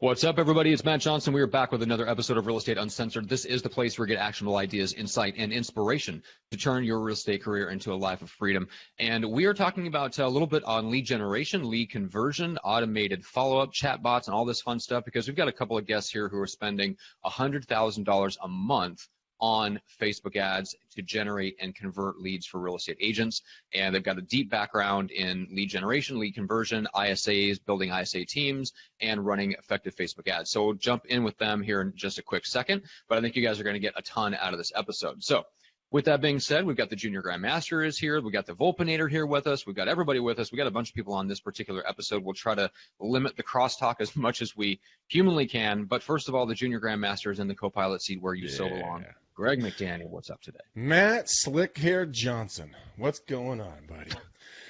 What's up, everybody? It's Matt Johnson. We are back with another episode of Real Estate Uncensored. This is the place where you get actionable ideas, insight, and inspiration to turn your real estate career into a life of freedom. And we are talking about a little bit on lead generation, lead conversion, automated follow-up, chatbots, and all this fun stuff, because we've got a couple of guests here who are spending $100,000 a month on Facebook ads to generate and convert leads for real estate agents. And they've got a deep background in lead generation, lead conversion, ISAs, building ISA teams, and running effective Facebook ads. So we'll jump in with them here in just a quick second, but I think you guys are going to get a ton out of this episode. So with that being said, we've got the Junior Grandmaster is here. We've got the Volpenator here with us. We've got everybody with us. We've got a bunch of people on this particular episode. We'll try to limit the crosstalk as much as we humanly can. But first of all, the Junior Grandmaster is in the co-pilot seat where you so belong. Greg McDaniel, what's up today? Matt Slick Hair Johnson. What's going on, buddy?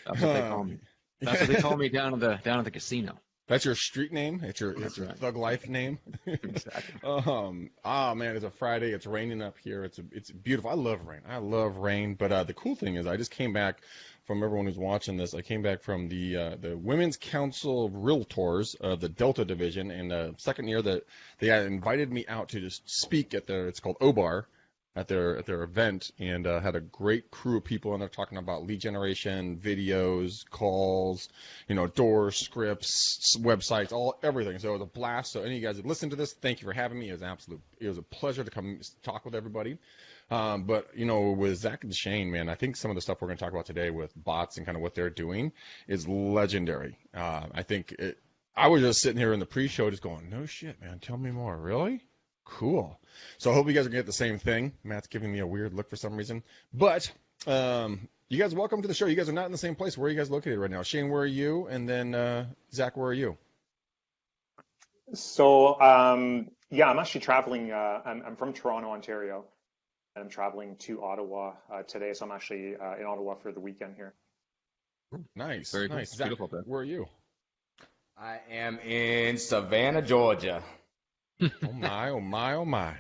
That's what they call me. That's what they call me down at the casino. That's your street name? It's your right. thug life name? Exactly. Man, it's a Friday. It's raining up here. It's beautiful. I love rain. But the cool thing is I just came back from everyone who's watching this. I came back from the Women's Council of Realtors of the Delta Division, and the second year that they had invited me out to just speak at it's called OBAR, at their event, and had a great crew of people in there talking about lead generation, videos, calls, doors, scripts, websites, everything. So it was a blast. So any of you guys that listened to this, thank you for having me. It was a pleasure to come talk with everybody. But with Zach and Shane, man, I think some of the stuff we're going to talk about today with bots and kind of what they're doing is legendary. I was just sitting here in the pre-show just going, no shit, man, tell me more. Really? Cool. So I hope you guys are going to get the same thing. Matt's giving me a weird look for some reason. But you guys, welcome to the show. You guys are not in the same place. Where are you guys located right now? Shane, where are you? And then Zach, where are you? So, I'm actually traveling. I'm from Toronto, Ontario, and I'm traveling to Ottawa today. So I'm actually in Ottawa for the weekend here. Nice. Very nice. Cool. Zach, beautiful there. Where are you? I am in Savannah, Georgia. Oh my, oh my, oh my.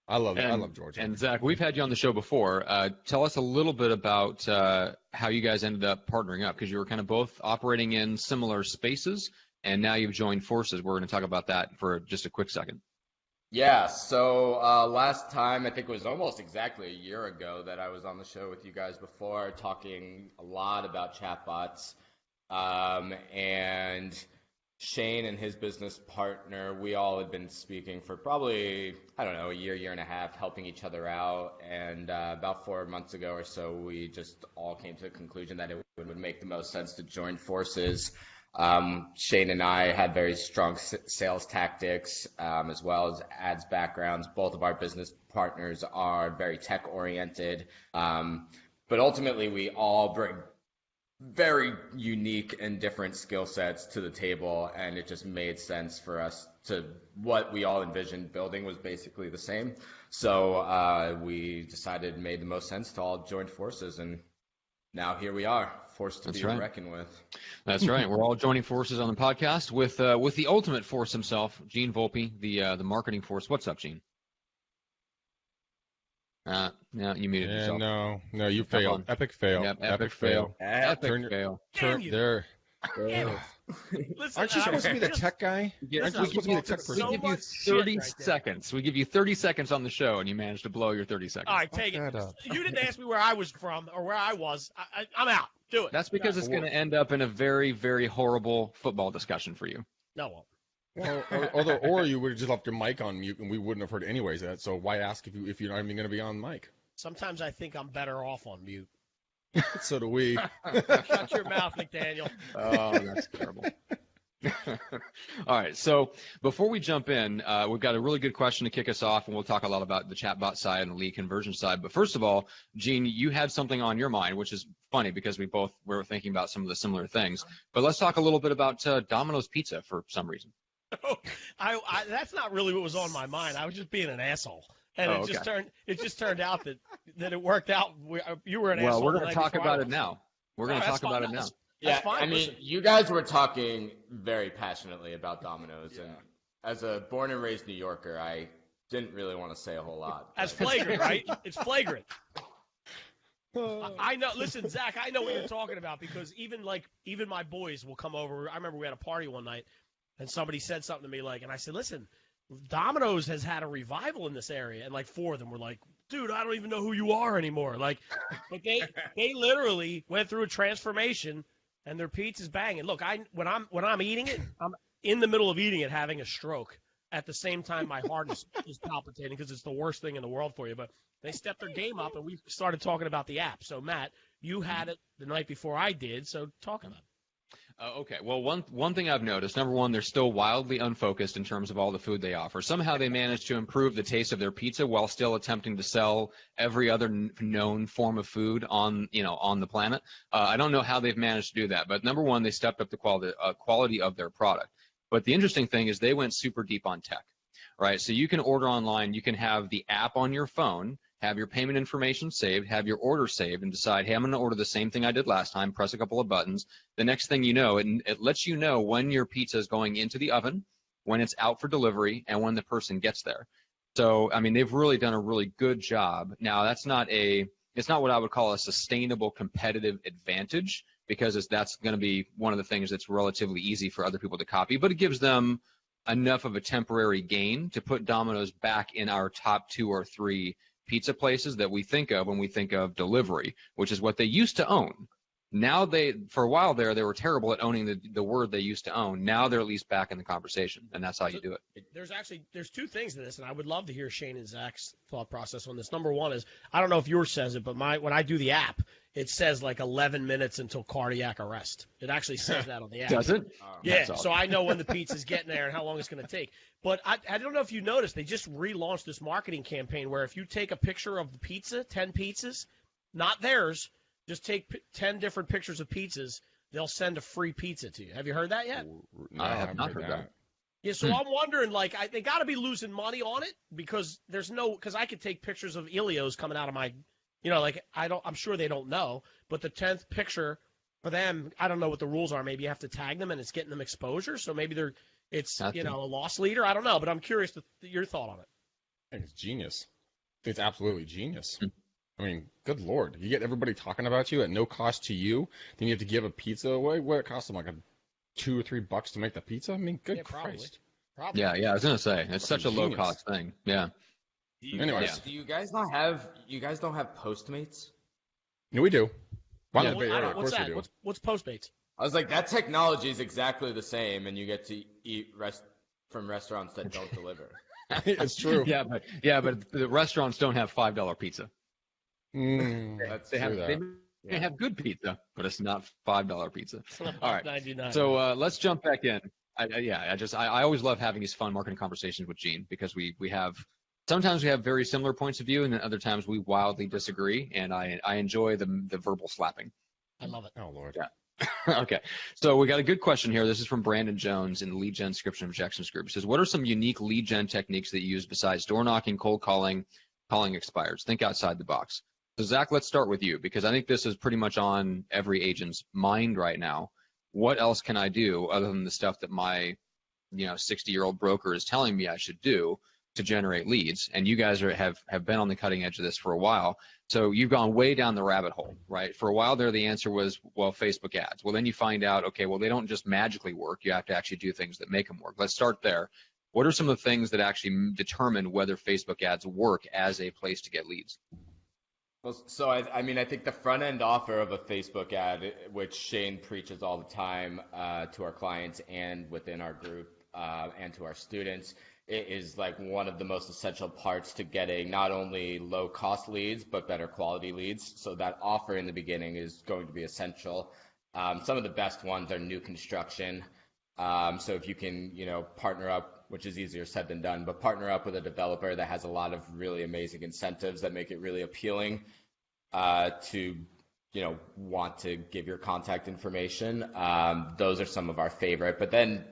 I love Georgia. And Zach, we've had you on the show before. Tell us a little bit about how you guys ended up partnering up, because you were kind of both operating in similar spaces, and now you've joined forces. We're going to talk about that for just a quick second. Yeah, so last time, I think it was almost exactly a year ago that I was on the show with you guys before, talking a lot about chatbots, and Shane and his business partner, we all had been speaking for probably, a year and a half, helping each other out. And about 4 months ago or so, we just all came to the conclusion that it would make the most sense to join forces. Shane and I had very strong sales tactics, as well as ads backgrounds. Both of our business partners are very tech oriented. But ultimately, we all bring very unique and different skill sets to the table, and it just made sense for us to what we all envisioned building was basically the same. So we decided it made the most sense to all join forces, and now here we are, forced to be reckoned with. That's right. We're all joining forces on the podcast with the ultimate force himself, Gene Volpe, the marketing force. What's up, Gene? No, you muted yourself. No, you failed. Epic fail. Yep, epic fail. Epic fail. There. Listen, aren't you supposed to be the tech guy? Aren't you supposed to be the tech person? We give you 30 seconds. We give you 30 seconds on the show, and you managed to blow your 30 seconds. All right, take it. You didn't ask me where I was from or where I was. I'm out. Do it. That's because it's going to end up in a very, very horrible football discussion for you. No, it won't. Well, or you would have just left your mic on mute, and we wouldn't have heard it anyways. So why ask if you're not even going to be on mic? Sometimes I think I'm better off on mute. So do we. Shut your mouth, McDaniel. Oh, that's terrible. All right, so before we jump in, we've got a really good question to kick us off, and we'll talk a lot about the chatbot side and the lead conversion side. But first of all, Gene, you had something on your mind, which is funny because we both were thinking about some of the similar things. But let's talk a little bit about Domino's Pizza for some reason. That's not really what was on my mind. I was just being an asshole. And it just turned out that it worked out. You were an asshole. Well, we're going to talk about it now. We're going to talk about it now. Yeah, I mean, you guys were talking very passionately about Domino's, and as a born and raised New Yorker, I didn't really want to say a whole lot. That's flagrant, right? It's flagrant. I know. Listen, Zach, I know what you're talking about because even my boys will come over. I remember we had a party one night, and somebody said something to me like, and I said, listen, Domino's has had a revival in this area, and like 4 of them were like, dude, I don't even know who you are anymore. Like, but they literally went through a transformation, and their pizza's banging. Look, when I'm eating it, I'm in the middle of eating it, having a stroke. At the same time, my heart is palpitating because it's the worst thing in the world for you. But they stepped their game up, and we started talking about the app. So, Matt, you had it the night before I did, so talk about it. Okay. Well, one thing I've noticed, number one, they're still wildly unfocused in terms of all the food they offer. Somehow they managed to improve the taste of their pizza while still attempting to sell every other known form of food on the planet. I don't know how they've managed to do that, but number one, they stepped up the quality of their product. But the interesting thing is they went super deep on tech, right? So you can order online, you can have the app on your phone, have your payment information saved, have your order saved, and decide, hey, I'm going to order the same thing I did last time, press a couple of buttons. The next thing you know, it lets you know when your pizza is going into the oven, when it's out for delivery, and when the person gets there. So, I mean, they've really done a really good job. Now, it's not what I would call a sustainable competitive advantage, because that's going to be one of the things that's relatively easy for other people to copy, but it gives them enough of a temporary gain to put Domino's back in our top 2 or 3 pizza places that we think of when we think of delivery, which is what they used to own. Now for a while they were terrible at owning the word they used to own. Now they're at least back in the conversation, and that's how you do it. There's 2 things to this, and I would love to hear Shane and Zach's thought process on this. Number one is, I don't know if yours says it, but when I do the app, it says like 11 minutes until cardiac arrest. It actually says that on the app. Does it? Yeah, so I know when the pizza's getting there and how long it's going to take. But I don't know if you noticed, they just relaunched this marketing campaign where if you take a picture of the pizza, 10 pizzas, not theirs, just take 10 different pictures of pizzas, they'll send a free pizza to you. Have you heard that yet? No, I have not heard that. Yeah, so I'm wondering, like, they got to be losing money on it because because I could take pictures of Ilios coming out of my, I'm sure they don't know, but the 10th picture for them, I don't know what the rules are. Maybe you have to tag them and it's getting them exposure. So maybe it's a loss leader. I don't know, but I'm curious your thought on it. I think it's genius. It's absolutely genius. I mean, good Lord. You get everybody talking about you at no cost to you, then you have to give a pizza away. What it costs them, like $2 or $3 to make the pizza? I mean, good Christ. Probably. Yeah, I was going to say, it's such a low-cost thing. Yeah. Do you guys don't have Postmates? No, we do. What's that? What's Postmates? I was like, that technology is exactly the same, and you get to eat from restaurants that don't deliver. It's true. Yeah, but the restaurants don't have $5 pizza. They have good pizza, but it's not $5 pizza. All right. $99. So let's jump back in. I always love having these fun marketing conversations with Gene because sometimes we have very similar points of view, and then other times we wildly disagree, and I enjoy the verbal slapping. I love it. Oh, Lord. Yeah. Okay. So we got a good question here. This is from Brandon Jones in the Lead Gen Description Objections group. He says, what are some unique lead gen techniques that you use besides door knocking, cold calling expireds? Think outside the box. So Zach, let's start with you because I think this is pretty much on every agent's mind right now. What else can I do other than the stuff that my 60-year-old broker is telling me I should do to generate leads? And you guys have been on the cutting edge of this for a while. So you've gone way down the rabbit hole, right? For a while there, the answer was, well, Facebook ads. Well, then you find out, okay, well, they don't just magically work. You have to actually do things that make them work. Let's start there. What are some of the things that actually determine whether Facebook ads work as a place to get leads? Well, so I mean, I think the front end offer of a Facebook ad, which Shane preaches all the time to our clients and within our group and to our students, it is like one of the most essential parts to getting not only low cost leads, but better quality leads. So that offer in the beginning is going to be essential. Some of the best ones are new construction. So if you can, partner up, which is easier said than done, but partner up with a developer that has a lot of really amazing incentives that make it really appealing to, want to give your contact information. Those are some of our favorite. But then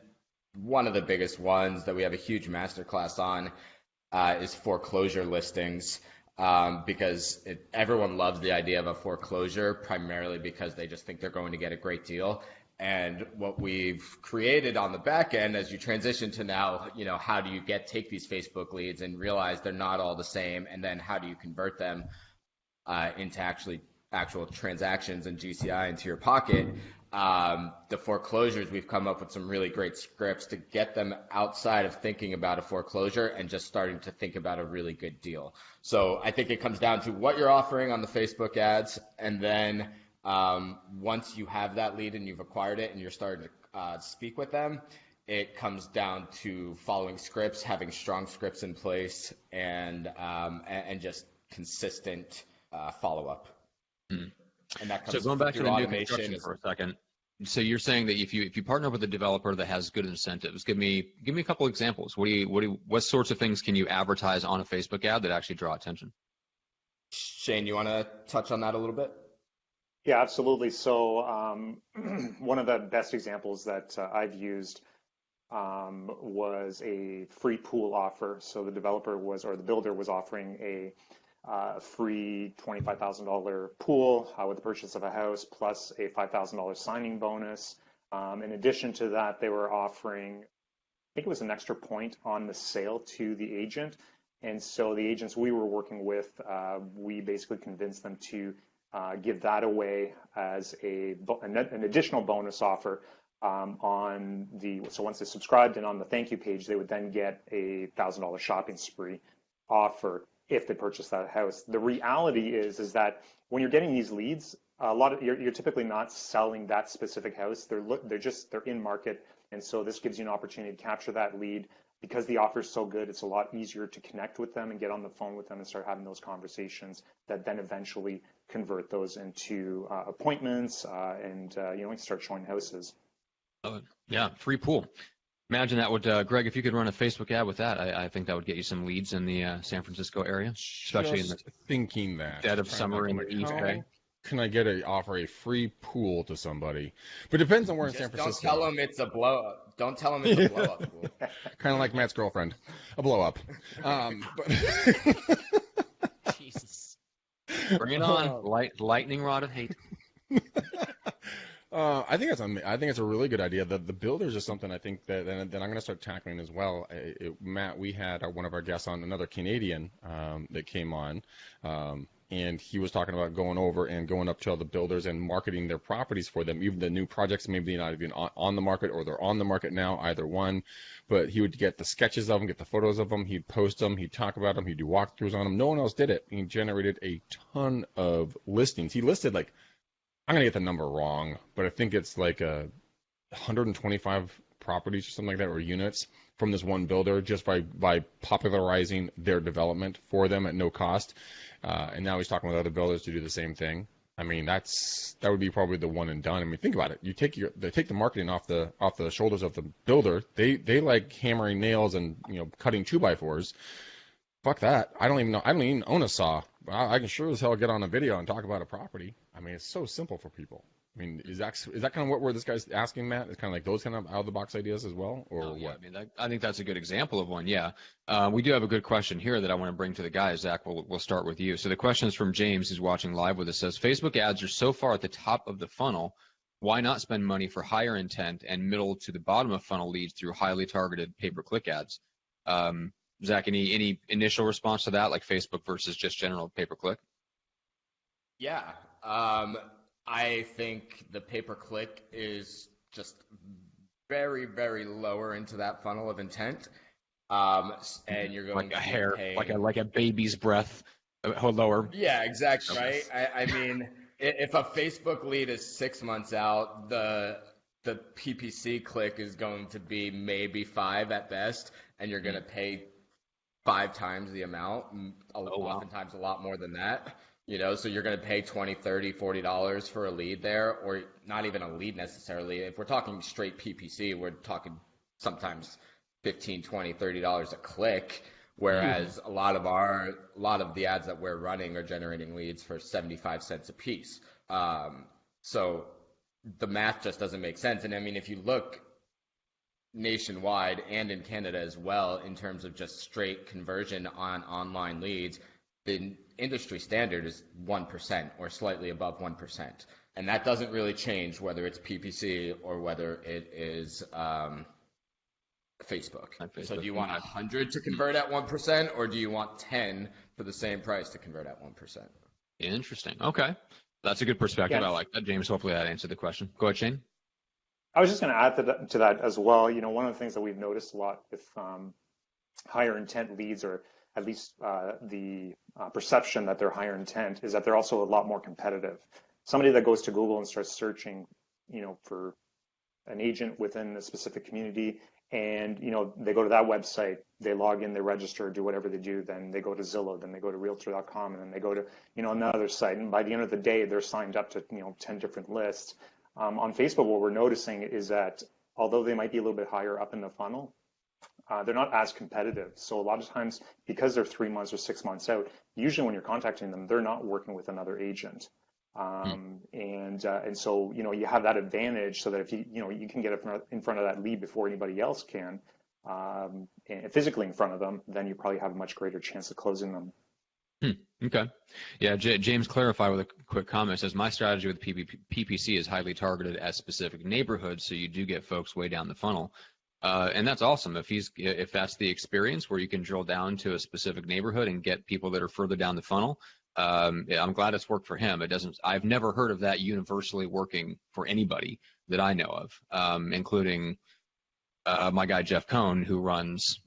one of the biggest ones that we have a huge masterclass on is foreclosure listings, because everyone loves the idea of a foreclosure, primarily because they just think they're going to get a great deal. And what we've created on the back end as you transition to now, how do you take these Facebook leads and realize they're not all the same, and then how do you convert them into actual transactions and GCI into your pocket? the foreclosures, we've come up with some really great scripts to get them outside of thinking about a foreclosure and just starting to think about a really good deal. So I think it comes down to what you're offering on the Facebook ads, and then once you have that lead and you've acquired it and you're starting to speak with them, it comes down to following scripts, having strong scripts in place, and just consistent follow-up. Mm. And that So comes going back to through the new automation. construction for a second. So you're saying that if you partner with a developer that has good incentives, give me a couple examples. What sorts of things can you advertise on a Facebook ad that actually draw attention? Shane, you want to touch on that a little bit? Yeah, absolutely. So one of the best examples that I've used was a free pool offer. So the developer or the builder was offering a free $25,000 pool with the purchase of a house plus a $5,000 signing bonus. In addition to that, they were offering, I think it was an extra point on the sale to the agent. And so the agents we were working with, we basically convinced them to give that away as an additional bonus offer so once they subscribed and on the thank you page, they would then get a $1,000 shopping spree offer if they purchase that house. The reality is that when you're getting these leads, you're typically not selling that specific house. They're in market, and so this gives you an opportunity to capture that lead. Because the offer is so good, it's a lot easier to connect with them and get on the phone with them and start having those conversations that then eventually convert those into appointments and start showing houses. Yeah, free pool. Imagine that would, Greg, if you could run a Facebook ad with that, I think that would get you some leads in the San Francisco area, especially in the thinking that dead of summer in the East Bay. Can I offer a free pool to somebody? But it depends on where in San Francisco. Don't tell them it's a blow up. Don't tell them it's a blow up pool. Kind of like Matt's girlfriend, a blow up. Jesus. Bring it on, lightning rod of hate. I think it's a really good idea. The builders is something I think that I'm going to start tackling as well. Matt, we had one of our guests on, another Canadian that came on, and he was talking about going over and going up to all the builders and marketing their properties for them, even the new projects, maybe not even on the market or they're on the market now, either one. But he would get the sketches of them, get the photos of them, he'd post them, he'd talk about them, he'd do walkthroughs on them. No one else did it. He generated a ton of listings. He listed I'm going to get the number wrong, but I think it's 125 properties or something like that, or units from this one builder just by popularizing their development for them at no cost. And now he's talking with other builders to do the same thing. I mean, that would be probably the one and done. I mean, think about it. They take the marketing off the shoulders of the builder. They like hammering nails and cutting 2x4s. Fuck that. I don't even own a saw. I can sure as hell get on a video and talk about a property. I mean, it's so simple for people. I mean, is that kind of what this guy's asking, Matt? It's kind of like those kind of out of the box ideas as well, or what? Yeah, I mean, I think that's a good example of one. Yeah, we do have a good question here that I want to bring to the guys. Zach, we'll start with you. So the question is from James, who's watching live with us. Says Facebook ads are so far at the top of the funnel. Why not spend money for higher intent and middle to the bottom of funnel leads through highly targeted pay-per-click ads? Zach, any initial response to that, like Facebook versus just general pay-per-click? Yeah. I think the pay-per-click is just very, very lower into that funnel of intent. And you're going like a hair, like a baby's breath, lower. Yeah, exactly. Right. I mean, if a Facebook lead is 6 months out, the PPC click is going to be maybe 5 at best, and you're going to pay 5 times the amount, oftentimes a lot more than that. So you're going to pay $20, $30, $40 for a lead there, or not even a lead necessarily. If we're talking straight PPC, we're talking sometimes $15, $20, $30 a click, whereas a lot of the ads that we're running are generating leads for 75 cents a piece. So the math just doesn't make sense. And I mean, if you look nationwide and in Canada as well, in terms of just straight conversion on online leads, the industry standard is 1% or slightly above 1%. And that doesn't really change whether it's PPC or whether it is Facebook. So do you want 100 to convert at 1%, or do you want 10 for the same price to convert at 1%? Interesting. Okay. That's a good perspective. Yeah. I like that, James. Hopefully that answered the question. Go ahead, Shane. I was just going to add to that as well. One of the things that we've noticed a lot with higher intent leads, or at least the perception that they're higher intent, is that they're also a lot more competitive. Somebody that goes to Google and starts searching, for an agent within a specific community, and they go to that website, they log in, they register, do whatever they do, then they go to Zillow, then they go to Realtor.com, and then they go to another site, and by the end of the day, they're signed up to 10 different lists. On Facebook, what we're noticing is that although they might be a little bit higher up in the funnel, they're not as competitive. So a lot of times, because they're 3 months or 6 months out, usually when you're contacting them, they're not working with another agent. And so, you have that advantage, so that if you can get in front of that lead before anybody else can, and physically in front of them, then you probably have a much greater chance of closing them. Okay. Yeah, James clarified with a quick comment. Says, my strategy with PPC is highly targeted at specific neighborhoods, so you do get folks way down the funnel. And that's awesome. If that's the experience where you can drill down to a specific neighborhood and get people that are further down the funnel, I'm glad it's worked for him. I've never heard of that universally working for anybody that I know of, including my guy Jeff Cohn, who runs,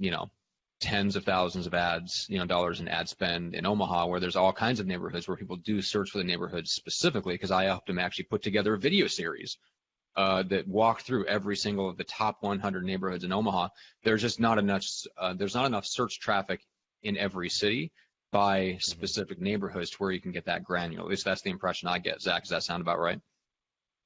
tens of thousands of ads, dollars in ad spend in Omaha, where there's all kinds of neighborhoods where people do search for the neighborhoods specifically, because I helped him actually put together a video series that walked through every single of the top 100 neighborhoods in Omaha. There's just not enough. There's not enough search traffic in every city by specific neighborhoods to where you can get that granular. At least that's the impression I get. Zach, does that sound about right?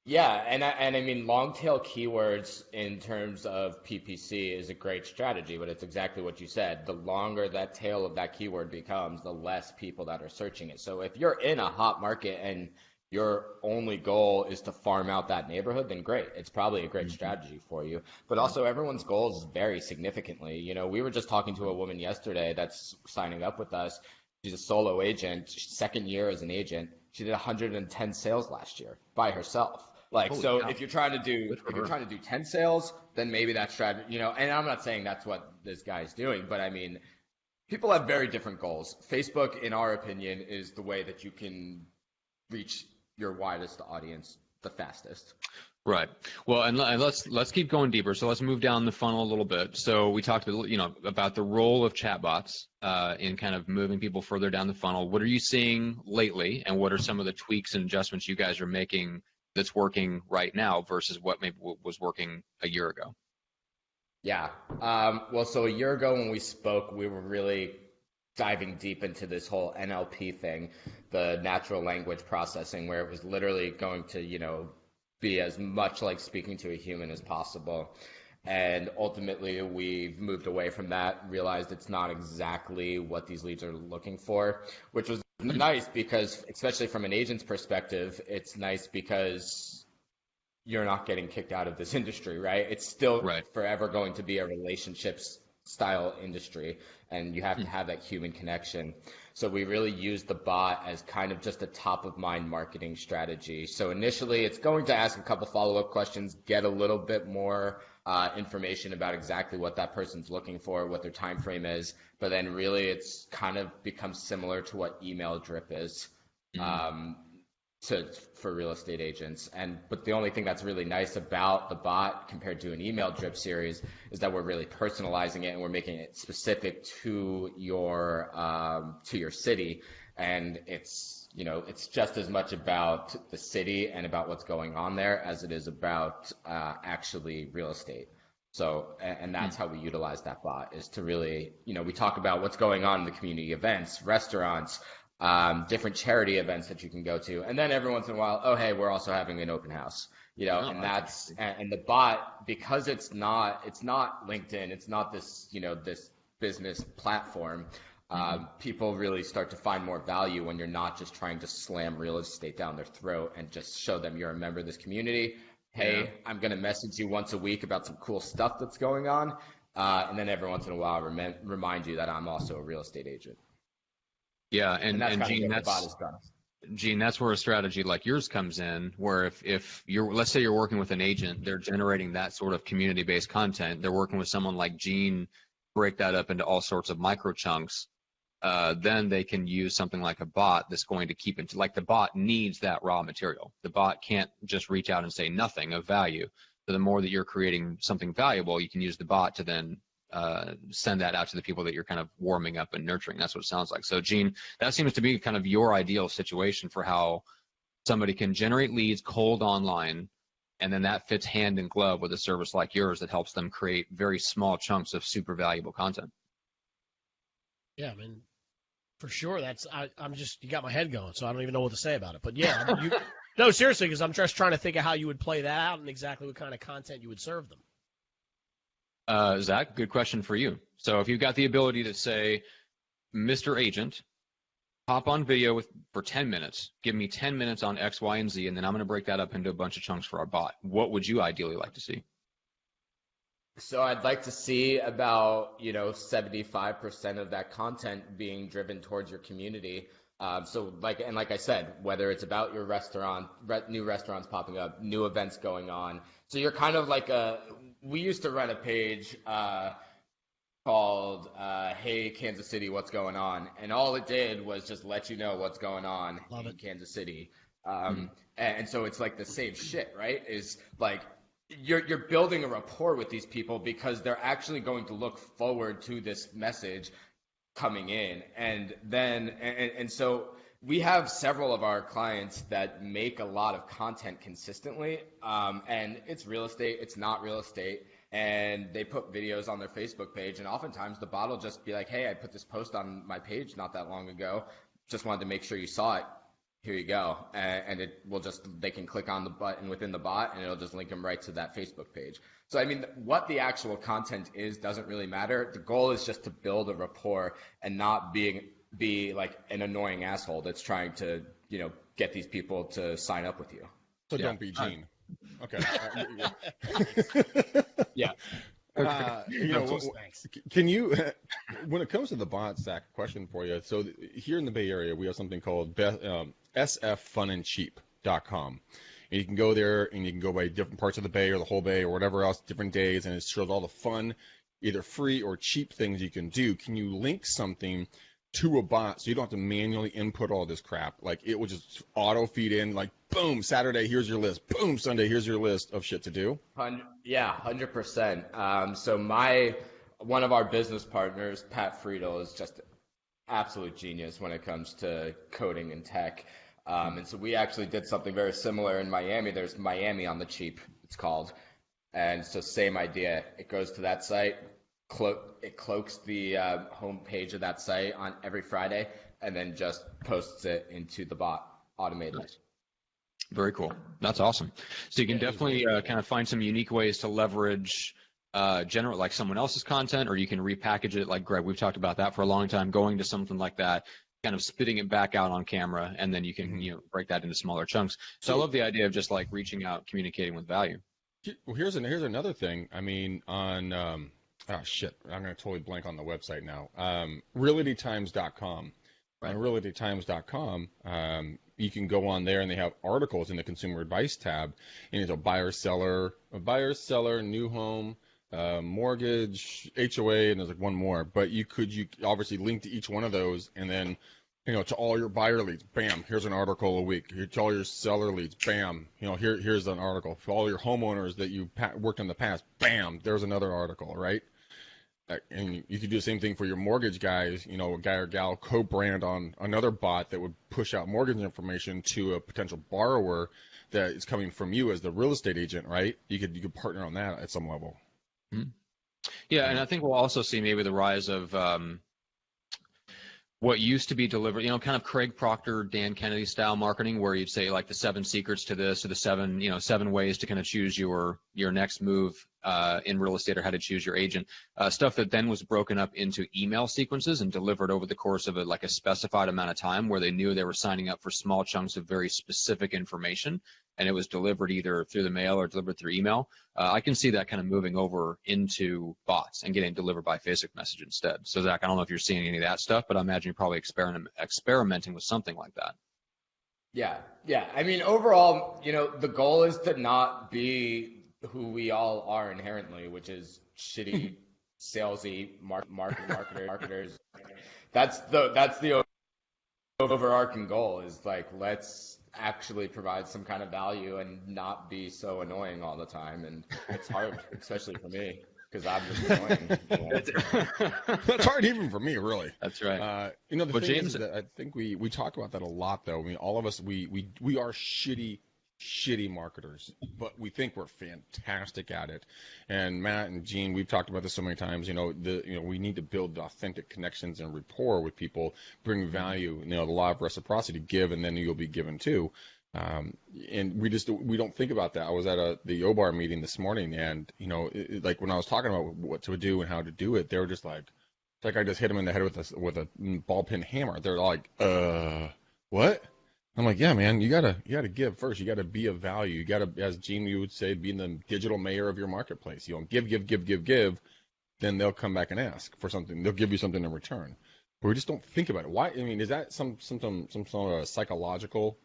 Yeah, and I mean, long tail keywords in terms of PPC is a great strategy, but it's exactly what you said. The longer that tail of that keyword becomes, the less people that are searching it. So if you're in a hot market and your only goal is to farm out that neighborhood, then great. It's probably a great strategy for you. But also, everyone's goals vary significantly. We were just talking to a woman yesterday that's signing up with us. She's a solo agent, second year as an agent. She did 110 sales last year by herself. If you're trying to do 10 sales, then maybe that strategy, and I'm not saying that's what this guy's doing, but I mean, people have very different goals. Facebook, in our opinion, is the way that you can reach your widest audience the fastest. Right. Well, and let's keep going deeper. So let's move down the funnel a little bit. So we talked, about the role of chatbots in kind of moving people further down the funnel. What are you seeing lately, and what are some of the tweaks and adjustments you guys are making that's working right now versus what maybe was working a year ago? Yeah. So a year ago when we spoke, we were really diving deep into this whole NLP thing, the natural language processing, where it was literally going to, be as much like speaking to a human as possible. And ultimately, we've moved away from that, realized it's not exactly what these leads are looking for, which was nice because, especially from an agent's perspective, it's nice because you're not getting kicked out of this industry, right? It's still forever going to be a relationships style industry, and you have to have that human connection. So we really use the bot as kind of just a top of mind marketing strategy. So initially it's going to ask a couple follow-up questions, get a little bit more information about exactly what that person's looking for, what their time frame is, but then really it's kind of becomes similar to what email drip is for real estate agents. But the only thing that's really nice about the bot compared to an email drip series is that we're really personalizing it and we're making it specific to your city. And it's just as much about the city and about what's going on there as it is about actually real estate. So, and that's how we utilize that bot, is to really, we talk about what's going on in the community, events, restaurants, different charity events that you can go to. And then every once in a while, oh, hey, we're also having an open house, and the bot, because it's not LinkedIn, it's not this, this business platform. People really start to find more value when you're not just trying to slam real estate down their throat and just show them you're a member of this community. Hey, I'm going to message you once a week about some cool stuff that's going on. And then every once in a while, remind you that I'm also a real estate agent. Yeah, and Gene, that's where a strategy like yours comes in, where if you're, let's say you're working with an agent, they're generating that sort of community-based content. They're working with someone like Gene, break that up into all sorts of micro chunks. then they can use something like a bot that's going to keep it, like the bot needs that raw material. The bot can't just reach out and say nothing of value. So the more that you're creating something valuable, you can use the bot to then send that out to the people that you're kind of warming up and nurturing. That's what it sounds like. So Gene, that seems to be kind of your ideal situation for how somebody can generate leads cold online, and then that fits hand in glove with a service like yours that helps them create very small chunks of super valuable content. Yeah, I mean, for sure. I'm just, you got my head going, so I don't even know what to say about it. But yeah, no, seriously, because I'm just trying to think of how you would play that out and exactly what kind of content you would serve them. Zach, good question for you. So if you've got the ability to say, Mr. Agent, hop on video for 10 minutes, give me 10 minutes on X, Y, and Z, and then I'm going to break that up into a bunch of chunks for our bot. What would you ideally like to see? So I'd like to see about, 75% of that content being driven towards your community. So like I said, whether it's about your restaurant, new restaurants popping up, new events going on. So you're kind of like we used to run a page called Hey Kansas City, what's going on? And all it did was just let you know what's going on in Kansas City. And so it's like the same shit, right? Is like you're building a rapport with these people because they're actually going to look forward to this message coming in. And then and so we have several of our clients that make a lot of content consistently, and it's real estate, it's not real estate, and they put videos on their Facebook page, and oftentimes the bot will just be like, hey, I put this post on my page not that long ago, just wanted to make sure you saw it, here you go, and it will they can click on the button within the bot, and it'll just link them right to that Facebook page. So I mean, what the actual content is doesn't really matter. The goal is just to build a rapport and not be like an annoying asshole that's trying to, get these people to sign up with you. So don't be Gene. Okay. Yeah. Can you, when it comes to the bot, Zach, question for you. So here in the Bay Area, we have something called sffunandcheap.com. And you can go there and you can go by different parts of the Bay or the whole Bay or whatever else, different days, and it shows all the fun, either free or cheap things you can do. Can you link something to a bot so you don't have to manually input all this crap? Like it will just auto feed in, like, boom, Saturday, here's your list. Boom, Sunday, here's your list of shit to do. Yeah, 100%. So one of our business partners, Pat Friedel, is just absolute genius when it comes to coding and tech. And so we actually did something very similar in Miami. There's Miami on the Cheap, it's called. And so same idea. It goes to that site. It cloaks the homepage of that site on every Friday, and then just posts it into the bot automated. Nice. Very cool. That's awesome. So you can definitely kind of find some unique ways to leverage general, like someone else's content, or you can repackage it. Like Greg, we've talked about that for a long time. Going to something like that, kind of spitting it back out on camera, and then you can break that into smaller chunks. So I love the idea of just like reaching out, communicating with value. Well, here's another thing. I mean, on oh shit, I'm going to totally blank on the website now. Realtytimes.com. Right. On Realtytimes.com, you can go on there and they have articles in the consumer advice tab. And it's a buyer, seller, new home, mortgage, HOA, and there's like one more. But you obviously link to each one of those, and then to all your buyer leads, bam, here's an article a week. To all your seller leads, bam, here's an article. For all your homeowners that you worked in the past, bam, there's another article, right? And you could do the same thing for your mortgage guys, a guy or gal co-brand on another bot that would push out mortgage information to a potential borrower that is coming from you as the real estate agent, right? You could partner on that at some level. Mm-hmm. Yeah, and I think we'll also see maybe the rise of what used to be delivered, kind of Craig Proctor, Dan Kennedy style marketing, where you'd say like the 7 secrets to this, or the 7 ways to kind of choose your next move in real estate, or how to choose your agent. Stuff that then was broken up into email sequences and delivered over the course of a specified amount of time, where they knew they were signing up for small chunks of very specific information, and it was delivered either through the mail or delivered through email. I can see that kind of moving over into bots and getting delivered by Facebook message instead. So Zach, I don't know if you're seeing any of that stuff, but I imagine you're probably experimenting with something like that. Yeah. I mean, overall, the goal is to not be who we all are inherently, which is shitty, salesy marketers. that's the overarching goal is like, let's actually provide some kind of value and not be so annoying all the time. And it's hard, especially for me, because I'm just annoying. That's hard even for me, really. That's right. The thing is that I think we talk about that a lot, though. I mean, all of us, we are shitty marketers, but we think we're fantastic at it. And Matt and Gene, we've talked about this so many times. We need to build authentic connections and rapport with people, bring value. The law of reciprocity: give, and then you'll be given too. And we don't think about that. I was at the OBAR meeting this morning, and like when I was talking about what to do and how to do it, they were just like, it's like I just hit them in the head with a ball peen hammer. They're like, what? I'm like, yeah, man, you gotta give first. You gotta be of value. You gotta, as Gene, you would say, be the digital mayor of your marketplace. Give. Then they'll come back and ask for something. They'll give you something in return. But we just don't think about it. Why? I mean, is that some sort of psychological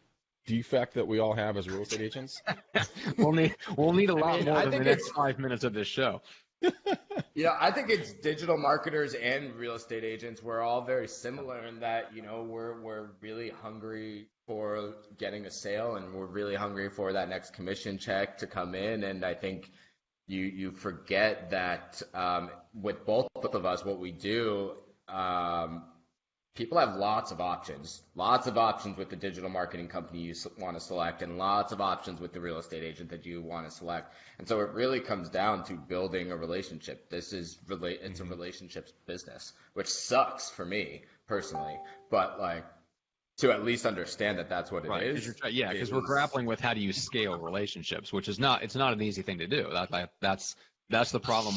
defect that we all have as real estate agents? We'll need a lot more than the next 5 minutes of this show. Yeah, I think it's digital marketers and real estate agents. We're all very similar in that, we're really hungry for getting a sale, and we're really hungry for that next commission check to come in. And I think you forget that with both of us, what we do, people have lots of options with the digital marketing company you want to select, and lots of options with the real estate agent that you want to select. And so it really comes down to building a relationship. It's a relationships business, which sucks for me personally, but like, to at least understand that that's what it is. Yeah, because we're grappling with how do you scale relationships, which is not an easy thing to do. That's the problem.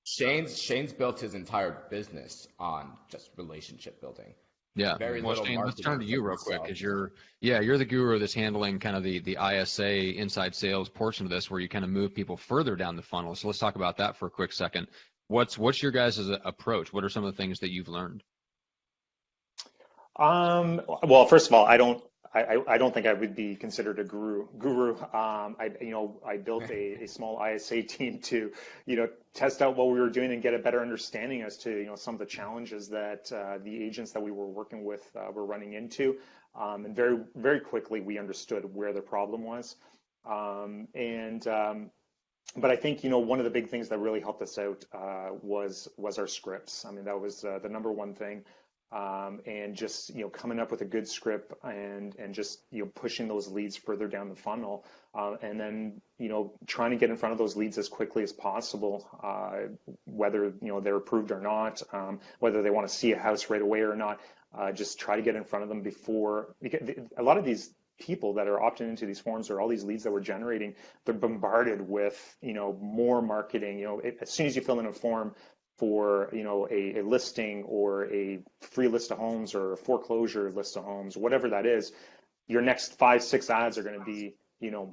Shane's built his entire business on just relationship building. Yeah. Well, Shane, let's turn to you real quick, because you're the guru that's handling kind of the ISA inside sales portion of this, where you kind of move people further down the funnel. So let's talk about that for a quick second. What's your guys' approach? What are some of the things that you've learned? Well, first of all, I don't think I would be considered a guru. I built a small ISA team to, test out what we were doing and get a better understanding as to, some of the challenges that the agents that we were working with were running into. And very, very quickly we understood where the problem was. But I think, one of the big things that really helped us out was our scripts. I mean, that was the number one thing. And just, coming up with a good script and just, pushing those leads further down the funnel, and then, trying to get in front of those leads as quickly as possible, whether, they're approved or not, whether they want to see a house right away or not, just try to get in front of them before, because a lot of these people that are opting into these forms, or all these leads that we're generating, they're bombarded with, more marketing. As soon as you fill in a form for a listing or a free list of homes or a foreclosure list of homes, whatever that is, your next 5-6 ads are going to be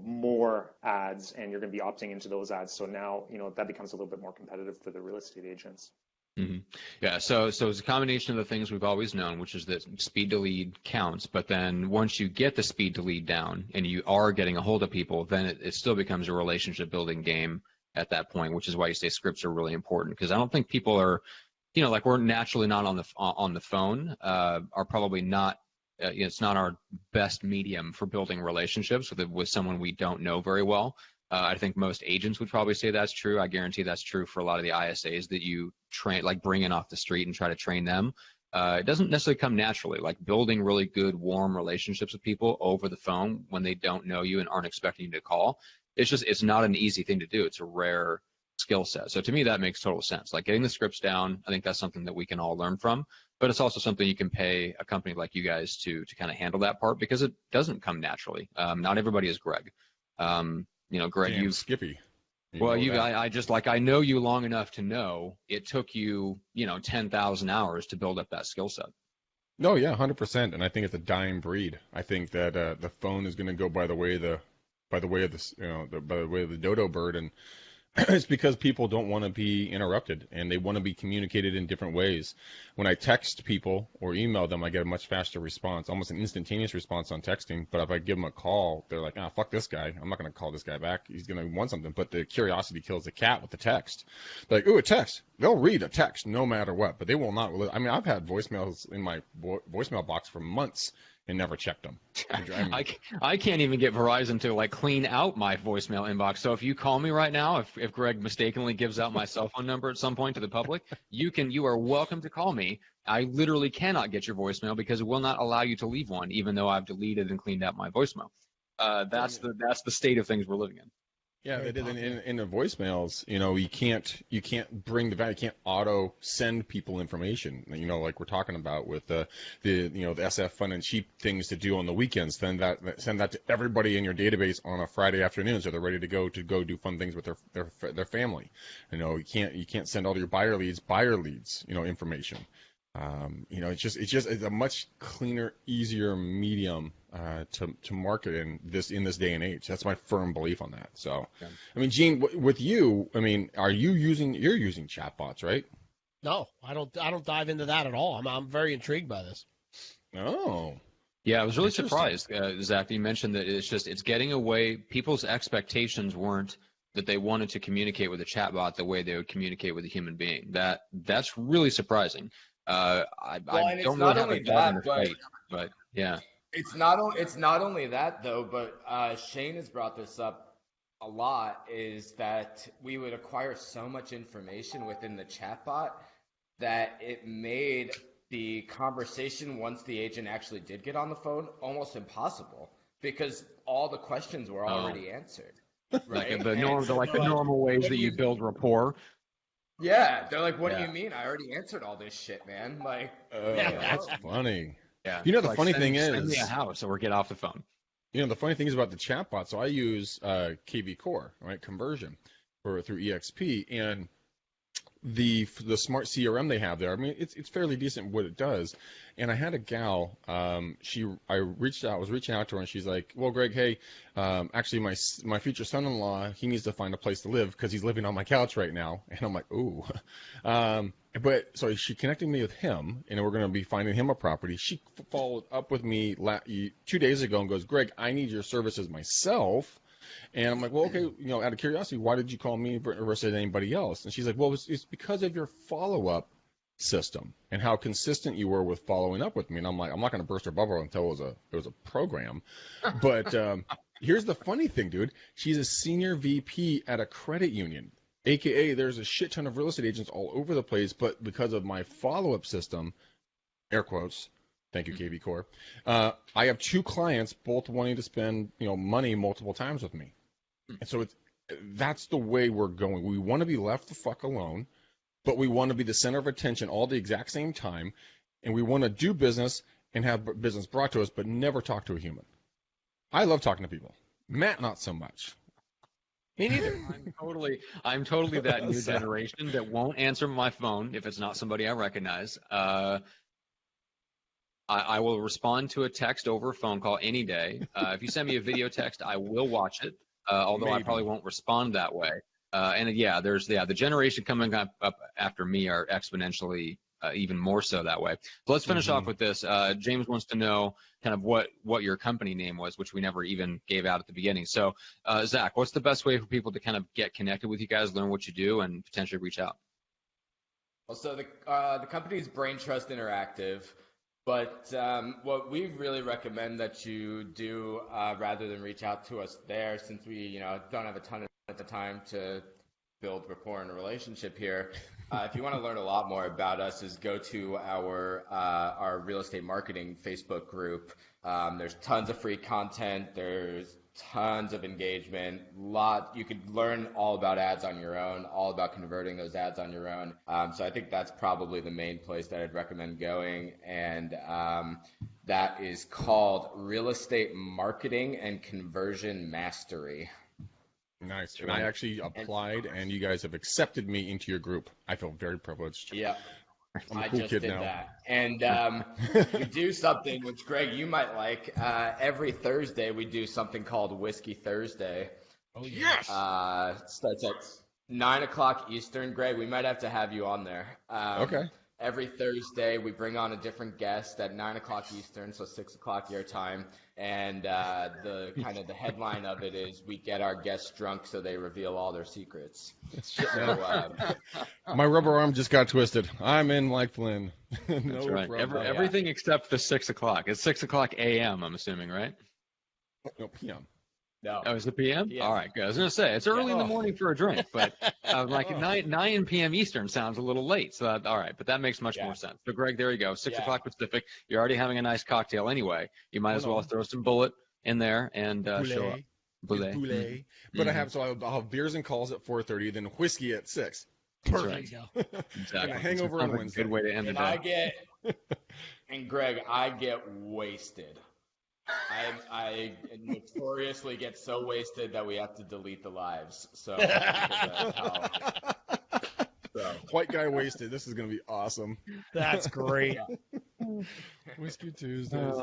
more ads, and you're going to be opting into those ads. So now that becomes a little bit more competitive for the real estate agents. Mm-hmm. Yeah, so it's a combination of the things we've always known, which is that speed to lead counts. But then once you get the speed to lead down and you are getting a hold of people, then it still becomes a relationship building game at that point, which is why you say scripts are really important, because I don't think people are, like we're naturally not on the phone, are probably not, it's not our best medium for building relationships with someone we don't know very well. I think most agents would probably say that's true. I guarantee that's true for a lot of the ISAs that you train, like bring in off the street and try to train them. It doesn't necessarily come naturally, like building really good, warm relationships with people over the phone when they don't know you and aren't expecting you to call. It's not an easy thing to do. It's a rare skill set. So to me, that makes total sense. Like getting the scripts down, I think that's something that we can all learn from, but it's also something you can pay a company like you guys to kind of handle that part, because it doesn't come naturally. Not everybody is Greg. Greg, you Skippy. I know you long enough to know it took you, 10,000 hours to build up that skill set. No, yeah, 100%. And I think it's a dying breed. I think that the phone is going to go by the way of the dodo bird, and It's because people don't want to be interrupted and they want to be communicated in different ways. When I text people or email them, I get a much faster response, almost an instantaneous response on texting. But if I give them a call, they're like, "Ah, fuck this guy. I'm not going to call this guy back. He's going to want something." But the curiosity kills the cat with the text. They're like, "Ooh, a text." They'll read a text no matter what, but they will not. I mean, I've had voicemails in my voicemail box for months and never checked them. I can't even get Verizon to like clean out my voicemail inbox. So if you call me right now, if Greg mistakenly gives out my cell phone number at some point to the public, you are welcome to call me. I literally cannot get your voicemail because it will not allow you to leave one, even though I've deleted and cleaned out my voicemail. That's the state of things we're living in. Yeah, they did in the voicemails. You can't bring the value. You can't auto send people information. Like we're talking about with the SF fun and cheap things to do on the weekends. Send that to everybody in your database on a Friday afternoon, so they're ready to go do fun things with their family. You can't send all your buyer leads information. It's a much cleaner, easier medium to market in this day and age. That's my firm belief on that. So, yeah. I mean, Gene, with you, I mean, you're using chatbots, right? No, I don't dive into that at all. I'm very intrigued by this. Oh. Yeah, I was really surprised, Zach, that you mentioned that it's getting away. People's expectations weren't that they wanted to communicate with a chatbot the way they would communicate with a human being. That's really surprising. I don't really have a dog in the fight, but yeah. It's not only that though, but Shane has brought this up a lot, is that we would acquire so much information within the chatbot that it made the conversation once the agent actually did get on the phone almost impossible because all the questions were already answered. Right? Like the normal ways that you build rapport. Yeah, they're like, "What do you mean? I already answered all this shit, man." Like, that's funny. Yeah. The funny thing is, send me a house or get off the phone. The funny thing is about the chatbot. So I use KV Core, right, conversion, through EXP, and the smart CRM they have there. I mean, it's fairly decent what it does. And I had a gal. I was reaching out to her, and she's like, "Well, Greg, hey, actually, my future son-in-law, he needs to find a place to live because he's living on my couch right now." And I'm like, "Ooh." But so she connected me with him, and we're going to be finding him a property. She followed up with me 2 days ago and goes, "Greg, I need your services myself." And I'm like, "Well, okay, out of curiosity, why did you call me versus anybody else?" And she's like, "Well, it's because of your follow-up system and how consistent you were with following up with me." And I'm like, I'm not going to burst her bubble until it was a program. But here's the funny thing, dude. She's a senior VP at a credit union. AKA, there's a shit ton of real estate agents all over the place, but because of my follow-up system, air quotes, thank you, KV Core, I have 2 clients, both wanting to spend money multiple times with me. And so that's the way we're going. We want to be left the fuck alone, but we want to be the center of attention all the exact same time, and we want to do business and have business brought to us, but never talk to a human. I love talking to people. Matt, not so much. Me neither. I'm totally that new generation that won't answer my phone if it's not somebody I recognize. I will respond to a text over a phone call any day. If you send me a video text, I will watch it, although I probably won't respond that way. The generation coming up after me are exponentially even more so that way. So let's finish off with this. James wants to know kind of what your company name was, which we never even gave out at the beginning. So, Zach, what's the best way for people to kind of get connected with you guys, learn what you do, and potentially reach out? Well, so the company's Brain Trust Interactive, but what we really recommend that you do rather than reach out to us there, since we don't have a ton of the time to build rapport and a relationship here. If you want to learn a lot more about us, is go to our real estate marketing Facebook group. There's tons of free content. There's tons of engagement. You could learn all about ads on your own, all about converting those ads on your own. So I think that's probably the main place that I'd recommend going. And that is called Real Estate Marketing and Conversion Mastery. Nice. And I actually applied, and you guys have accepted me into your group. I feel very privileged. Yeah. I'm a cool kid now. That. And we do something which, Greg, you might like. Every Thursday, we do something called Whiskey Thursday. Oh, yes. Starts at 9 o'clock Eastern. Greg, we might have to have you on there. Okay. Every Thursday, we bring on a different guest at 9 o'clock Eastern, so 6 o'clock your time. And the headline of it is we get our guests drunk so they reveal all their secrets. So, my rubber arm just got twisted. I'm in like Flynn. No That's right. problem. Everything except the 6 o'clock. It's 6 o'clock a.m., I'm assuming, right? No, PM. No. Oh, is it PM? PM. All right, good. I was going to say, it's early in the morning for a drink, but like 9 p.m. Eastern sounds a little late. So, all right, but that makes much more sense. So, Greg, there you go. 6 o'clock Pacific. You're already having a nice cocktail anyway. You might as well throw some bullet in there and show up. Boulet. Boulet. But I'll have beers and calls at 4:30, then whiskey at 6. Perfect. Right. Exactly. And a hangover on Wednesday. Good way to end the day. And Greg, I get wasted. I notoriously get so wasted that we have to delete the lives. So, White guy wasted. This is going to be awesome. That's great. Whiskey Tuesdays.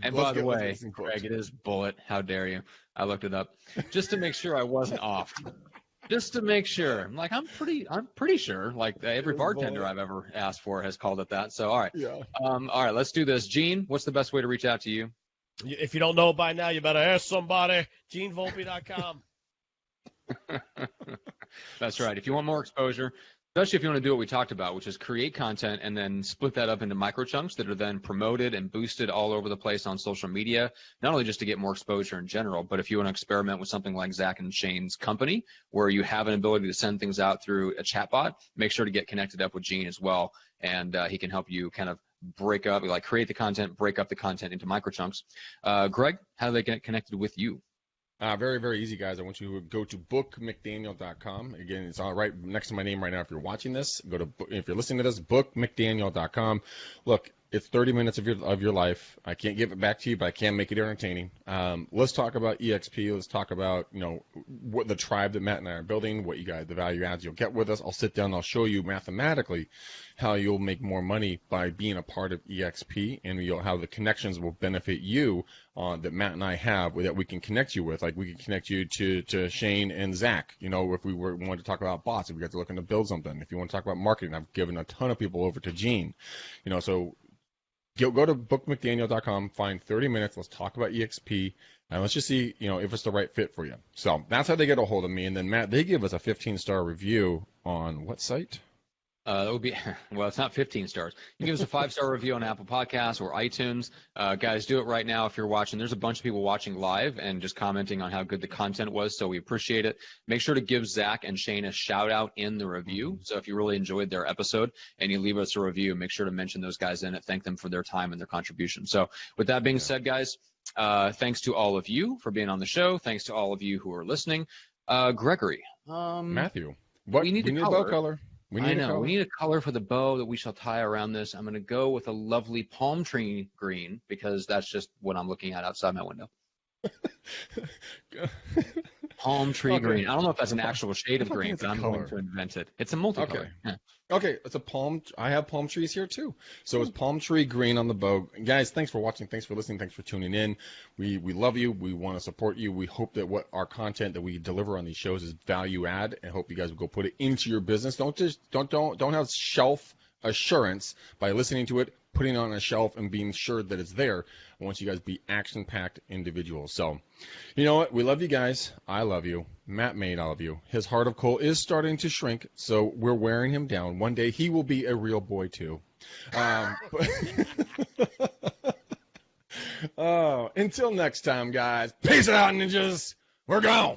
And by the way, Greg, it is bullet. How dare you? I looked it up just to make sure I wasn't off. Just to make sure. I'm like, I'm pretty sure. Like every bartender I've ever asked for has called it that. So all right. Yeah. All right, let's do this. Gene, what's the best way to reach out to you? If you don't know it by now, you better ask somebody. GeneVolpe.com. That's right. If you want more exposure, especially if you want to do what we talked about, which is create content and then split that up into micro chunks that are then promoted and boosted all over the place on social media, not only just to get more exposure in general, but if you want to experiment with something like Zach and Shane's company, where you have an ability to send things out through a chatbot, make sure to get connected up with Gene as well, and he can help you kind of break up, like create the content, break up the content into micro chunks. Greg, how do they get connected with you? Very, very easy, guys. I want you to go to bookmcdaniel.com. Again, it's all right next to my name right now. If you're watching this, if you're listening to this, bookmcdaniel.com. Look, it's 30 minutes of your life. I can't give it back to you, but I can make it entertaining. Let's talk about EXP. Let's talk about, what the tribe that Matt and I are building, what you guys, the value adds you'll get with us. I'll sit down and I'll show you mathematically how you'll make more money by being a part of EXP, and how the connections will benefit you that Matt and I have that we can connect you with. Like we can connect you to Shane and Zach. If we wanted to talk about bots, if we guys are looking to build something, if you want to talk about marketing, I've given a ton of people over to Gene. So go to bookmcdaniel.com, find 30 minutes. Let's talk about EXP, and let's just see, if it's the right fit for you. So that's how they get a hold of me. And then Matt, they give us a 15-star review on what site? That would be, well, it's not 15 stars. You can give us a 5-star review on Apple Podcasts or iTunes. Guys, do it right now if you're watching. There's a bunch of people watching live and just commenting on how good the content was, so we appreciate it. Make sure to give Zach and Shane a shout-out in the review. So if you really enjoyed their episode and you leave us a review, make sure to mention those guys in it. Thank them for their time and their contribution. So with that being said, guys, thanks to all of you for being on the show. Thanks to all of you who are listening. Gregory. Matthew. What? We need a bow color. We need a color for the bow that we shall tie around this. I'm going to go with a lovely palm tree green because that's just what I'm looking at outside my window. Palm tree green. I don't know if that's an actual shade of green, but I'm going to invent it. It's a multicolor. Okay. Yeah. Okay, it's a palm. I have palm trees here too. So it's palm tree green on the bow. Guys, thanks for watching. Thanks for listening. Thanks for tuning in. We love you. We want to support you. We hope that what our content that we deliver on these shows is value add, and hope you guys will go put it into your business. Don't have shelf assurance by listening to it, putting it on a shelf, and being sure that it's there. I want you guys to be action-packed individuals. So, you know what? We love you guys. I love you. Matt made all of you. His heart of coal is starting to shrink, so we're wearing him down. One day he will be a real boy too. Until next time, guys. Peace out, ninjas. We're gone.